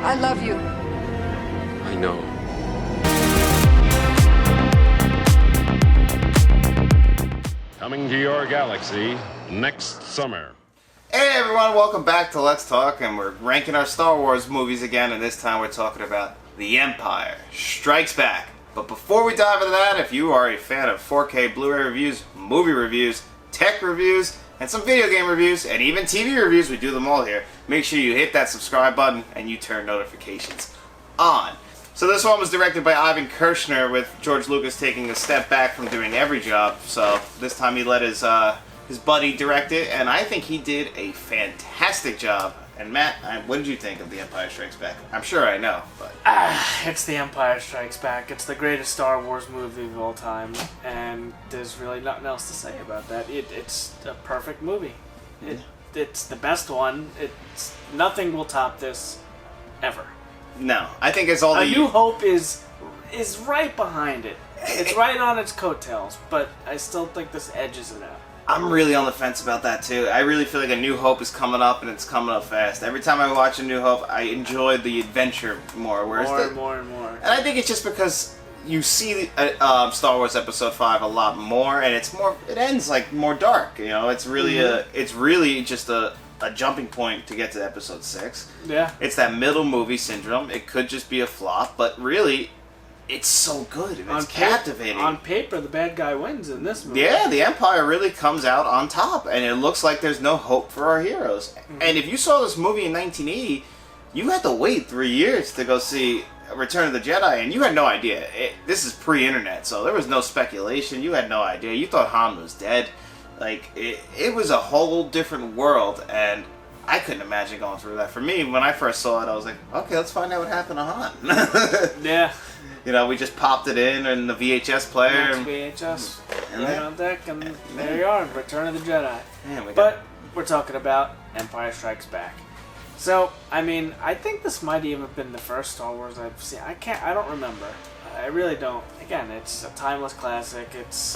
I love you. I know. Coming to your galaxy next summer. Hey everyone, welcome back to Let's Talk, and we're ranking our Star Wars movies again, and this time we're talking about The Empire Strikes Back. But before we dive into that, if you are a fan of 4K Blu-ray reviews, movie reviews, tech reviews, and some video game reviews, and even TV reviews, we do them all here, make sure you hit that subscribe button and you turn notifications on. So this one was directed by Ivan Kershner, with George Lucas taking a step back from doing every job. So this time he let his buddy direct it, and I think he did a fantastic job. And Matt, what did you think of The Empire Strikes Back? I'm sure I know, but... It's The Empire Strikes Back. It's the greatest Star Wars movie of all time, and there's really nothing else to say about that. It's a perfect movie. It's the best one. Nothing will top this, ever. No, I think it's all the... A New Hope is right behind it. It's right on its coattails, but I still think this edges it out. I'm really on the fence about that too. I really feel like A New Hope is coming up, and it's coming up fast. Every time I watch A New Hope, I enjoy the adventure more. More and more. And I think it's just because you see Star Wars Episode 5 a lot more, and it ends like more dark. You know, it's really just a jumping point to get to Episode 6. Yeah. It's that middle movie syndrome. It could just be a flop, but really, it's so good and it's captivating. On paper, the bad guy wins in this movie. Yeah, the Empire really comes out on top, and it looks like there's no hope for our heroes. And if you saw this movie in 1980, you had to wait 3 years to go see Return of the Jedi, and you had no idea. This is pre-internet, so there was no speculation. You had no idea. You thought Han was dead. Like, it was a whole different world, and I couldn't imagine going through that. For me, when I first saw it, I was like, okay, let's find out what happened to Han. Yeah. You know, we just popped it in the VHS player. VHS. Right on deck, and there you are, Return of the Jedi. Man, but we're talking about Empire Strikes Back. So, I mean, I think this might even have been the first Star Wars I've seen. I don't remember. I really don't. Again, it's a timeless classic.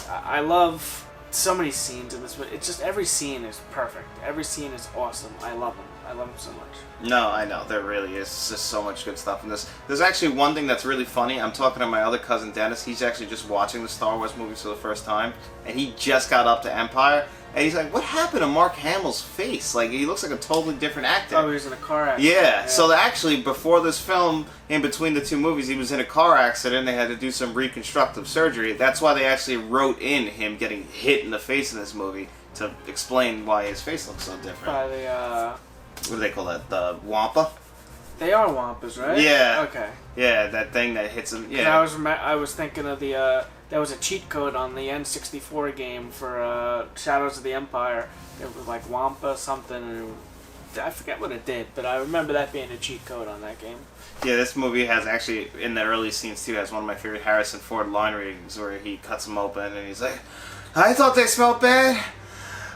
I love so many scenes in this, but it's just every scene is perfect. Every scene is awesome. I love them. I love them so much. No, I know. There really is just so much good stuff in this. There's actually one thing that's really funny. I'm talking to my other cousin Dennis. He's actually just watching the Star Wars movies for the first time, and he just got up to Empire, and he's like, what happened to Mark Hamill's face? Like, he looks like a totally different actor. Oh, he was in a car accident. Yeah. So actually, before this film, in between the two movies, he was in a car accident. They had to do some reconstructive surgery. That's why they actually wrote in him getting hit in the face in this movie to explain why his face looks so different. By the, what do they call that? The Wampa? They are Wampas, right? Yeah. Okay. Yeah, that thing that hits him. Yeah. I was thinking of the, there was a cheat code on the N64 game for Shadows of the Empire. It was like Wampa something, and I forget what it did, but I remember that being a cheat code on that game. Yeah, this movie has actually, in the early scenes too, has one of my favorite Harrison Ford line readings where he cuts them open and he's like, I thought they smelled bad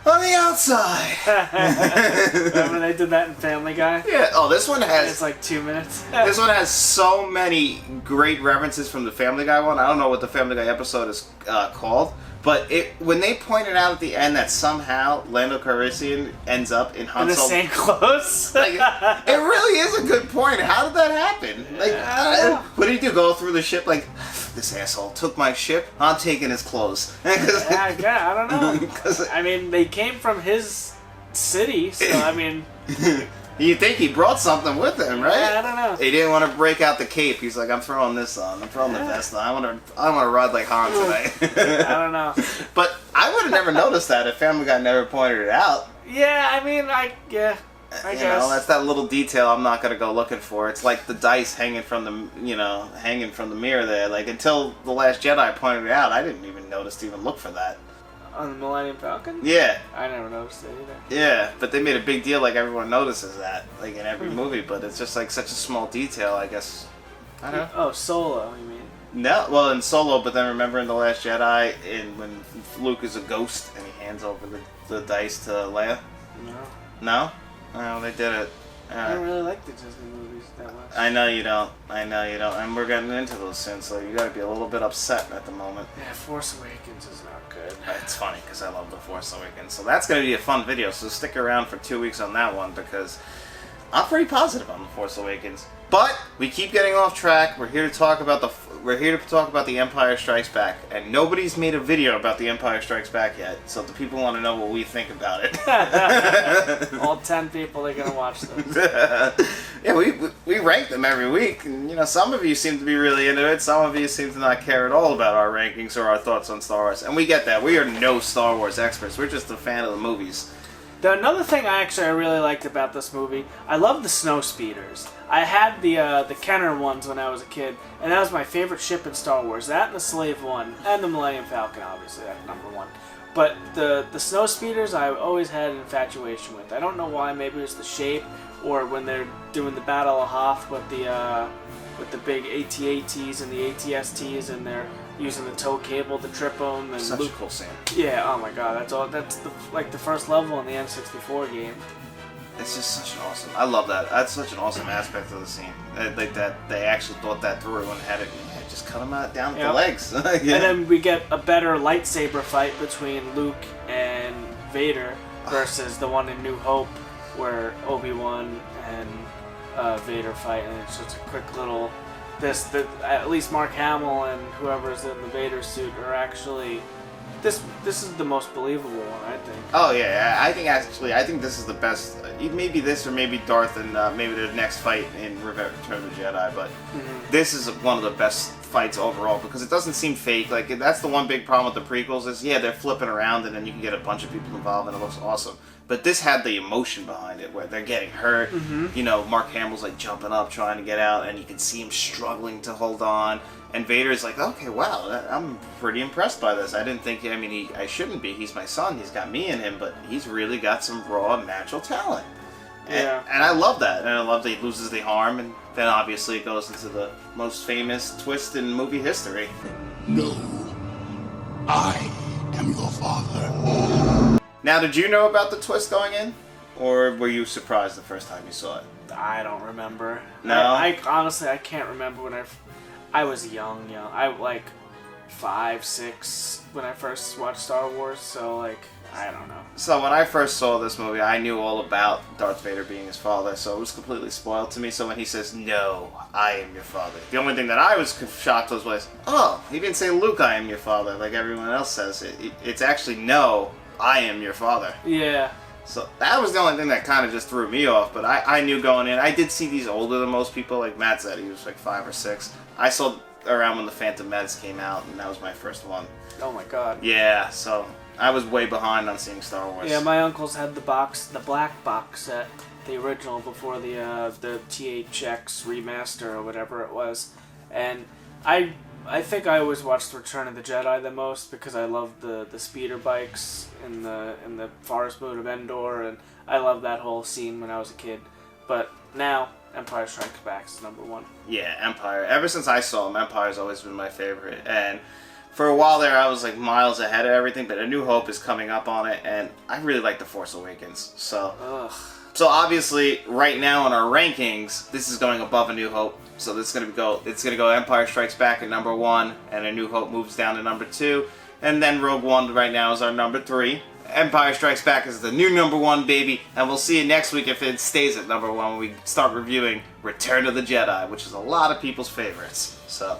on the outside. Remember they did that in Family Guy? Yeah. Oh, this one has... It's like 2 minutes. This one has so many great references from the Family Guy one. I don't know what the Family Guy episode is called, but when they pointed out at the end that somehow Lando Calrissian ends up in Han Solo... In the same clothes? Like, it really is a good point. How did that happen? Like, what did he do? Go through the ship like, this asshole took my ship, I'm taking his clothes. Yeah, I don't know. I mean, they came from his city, so I mean... You'd think he brought something with him, right? Yeah, I don't know. He didn't want to break out the cape. He's like, I'm throwing this on. I'm throwing the vest on. I want to ride like Han today. I don't know. But I would have never noticed that if Family Guy never pointed it out. Yeah, I mean, I guess. You know, that's that little detail I'm not gonna go looking for. It's like the dice hanging from the mirror there. Like, until The Last Jedi pointed it out, I didn't even notice to even look for that. On the Millennium Falcon? Yeah. I never noticed it either. Yeah, but they made a big deal, like everyone notices that, like in every movie, but it's just like such a small detail, I guess. I don't know. Oh, Solo, you mean? No, well, in Solo, but then remember in The Last Jedi, when Luke is a ghost and he hands over the dice to Leia? No. No? Oh, they did it. I don't really like the Disney movies that much. I know you don't. And we're getting into those soon, so you gotta be a little bit upset at the moment. Yeah, Force Awakens is not good. It's funny, because I love The Force Awakens. So that's gonna be a fun video, so stick around for 2 weeks on that one, because I'm pretty positive on The Force Awakens. But we keep getting off track. We're here to talk about the Empire Strikes Back, and nobody's made a video about the Empire Strikes Back yet. So the people want to know what we think about it. All 10 people are gonna watch this. Yeah, we rank them every week, and you know, some of you seem to be really into it. Some of you seem to not care at all about our rankings or our thoughts on Star Wars, and we get that. We are no Star Wars experts. We're just a fan of the movies. Another thing I really liked about this movie, I love the snow speeders. I had the Kenner ones when I was a kid, and that was my favorite ship in Star Wars. That and the Slave One, and the Millennium Falcon, obviously, that's number one. But the snow speeders I always had an infatuation with. I don't know why, maybe it was the shape, or when they're doing the Battle of Hoth with the big AT-ATs and the AT-STs, and they're using the tow cable to trip them. And Such a cool scene. Yeah, oh my god, that's the first level in the N64 game. It's just such an awesome. I love that. That's such an awesome aspect of the scene. Like that they actually thought that through and had it. Yeah, just cut them out down at the legs. Yeah. And then we get a better lightsaber fight between Luke and Vader versus the one in New Hope where Obi-Wan and Vader fight, and it's just a quick little. At least Mark Hamill and whoever's in the Vader suit are actually. This is the most believable one, I think. Oh yeah, I think this is the best. Maybe this or maybe Darth and maybe the next fight in Return of the Jedi. But this is one of the best fights overall because it doesn't seem fake. Like that's the one big problem with the prequels is they're flipping around and then you can get a bunch of people involved and it looks awesome. But this had the emotion behind it where they're getting hurt. You know, Mark Hamill's like jumping up trying to get out and you can see him struggling to hold on. And Vader's like, okay, wow, I'm pretty impressed by this. I didn't think, I shouldn't be. He's my son. He's got me in him, but he's really got some raw, natural talent. Yeah. And I love that. And I love that he loses the arm, and then obviously it goes into the most famous twist in movie history. No, I am your father. Now, did you know about the twist going in? Or were you surprised the first time you saw it? I don't remember. No? I honestly, I can't remember when I was young. I was like 5, 6 when I first watched Star Wars, so like, I don't know. So when I first saw this movie, I knew all about Darth Vader being his father, so it was completely spoiled to me. So when he says, no, I am your father, the only thing that I was shocked was, oh, he didn't say, Luke, I am your father, like everyone else says. It's actually, no, I am your father. Yeah. So that was the only thing that kind of just threw me off, but I knew going in. I did see these older than most people, like Matt said, he was like 5 or 6. I saw around when The Phantom Menace came out, and that was my first one. Oh my god. Yeah, so I was way behind on seeing Star Wars. Yeah, my uncles had the black box set, the original before the THX remaster or whatever it was, and I think I always watched Return of the Jedi the most because I loved the speeder bikes in the forest moon of Endor, and I loved that whole scene when I was a kid. But now Empire Strikes Back is number 1. Yeah, Empire. Ever since I saw him, Empire's always been my favorite. And for a while there, I was like miles ahead of everything, but A New Hope is coming up on it, and I really like The Force Awakens. So obviously, right now in our rankings, this is going above A New Hope. So it's gonna go Empire Strikes Back at number 1, and A New Hope moves down to number 2, and then Rogue One right now is our number 3. Empire Strikes Back is the new number 1, baby, and we'll see you next week if it stays at number 1 when we start reviewing Return of the Jedi, which is a lot of people's favorites. So,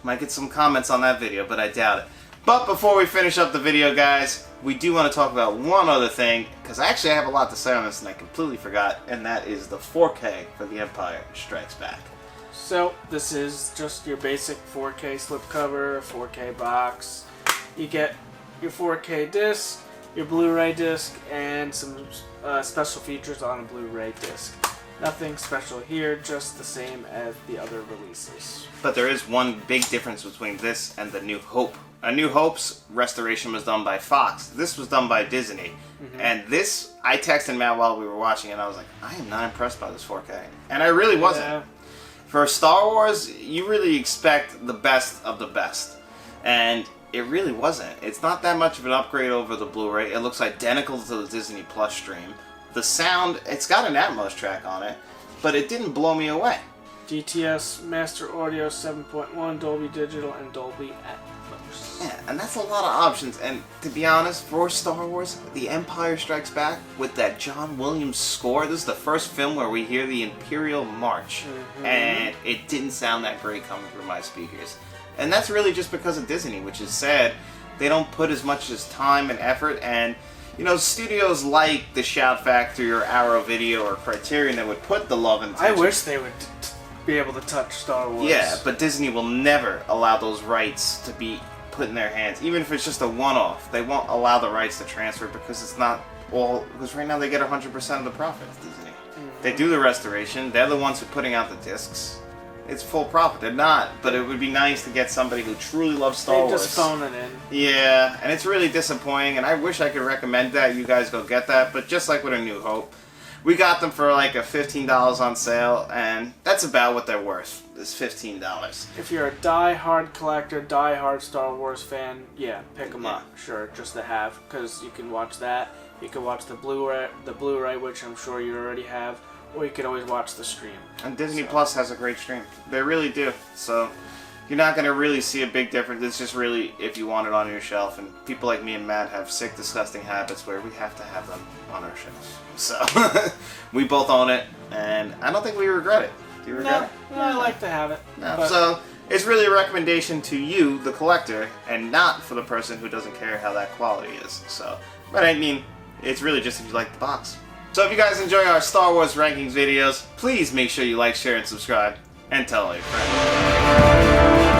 might get some comments on that video, but I doubt it. But before we finish up the video, guys, we do want to talk about one other thing, because actually I have a lot to say on this and I completely forgot, and that is the 4K for The Empire Strikes Back. So, this is just your basic 4K slipcover, 4K box. You get your 4K disc, your Blu-ray disc, and some special features on a Blu-ray disc. Nothing special here, just the same as the other releases. But there is one big difference between this and The New Hope. A New Hope's restoration was done by Fox. This was done by Disney. And this, I texted Matt while we were watching it, and I was like, I am not impressed by this 4K. And I really wasn't. Yeah. For Star Wars, you really expect the best of the best. And it really wasn't. It's not that much of an upgrade over the Blu-ray. It looks identical to the Disney Plus stream. The sound, it's got an Atmos track on it, but it didn't blow me away. DTS, Master Audio 7.1, Dolby Digital, and Dolby Atmos. Wars. Yeah, and that's a lot of options. And to be honest, for Star Wars, The Empire Strikes Back, with that John Williams score, this is the first film where we hear the Imperial March. And it didn't sound that great coming through my speakers. And that's really just because of Disney, which is sad. They don't put as much as time and effort, and you know, studios like the Shout Factory or Arrow Video or Criterion that would put the love and attention. I wish they would be able to touch Star Wars. Yeah, but Disney will never allow those rights to be put in their hands, even if it's just a one-off. They won't allow the rights to transfer because it's not all. Because right now they get 100% of the profits. Disney. They do the restoration. They're the ones who are putting out the discs. It's full profit. They're not, but it would be nice to get somebody who truly loves Star Wars. They just phone it in. Yeah, and it's really disappointing, and I wish I could recommend that. You guys go get that, but just like with A New Hope, we got them for like a $15 on sale, and that's about what they're worth, is $15. If you're a die-hard collector, die-hard Star Wars fan, yeah, pick them up. Sure, just to have, because you can watch that. You can watch the Blu-ray, which I'm sure you already have. Or you could always watch the stream. And Disney Plus has a great stream. They really do. So you're not going to really see a big difference. It's just really if you want it on your shelf. And people like me and Matt have sick, disgusting habits where we have to have them on our shelves. So we both own it, and I don't think we regret it. Do you regret it? No, I like to have it. No. But So it's really a recommendation to you, the collector, and not for the person who doesn't care how that quality is. So, but I mean, it's really just if you like the box. So if you guys enjoy our Star Wars rankings videos, please make sure you like, share, and subscribe, and tell all your friends.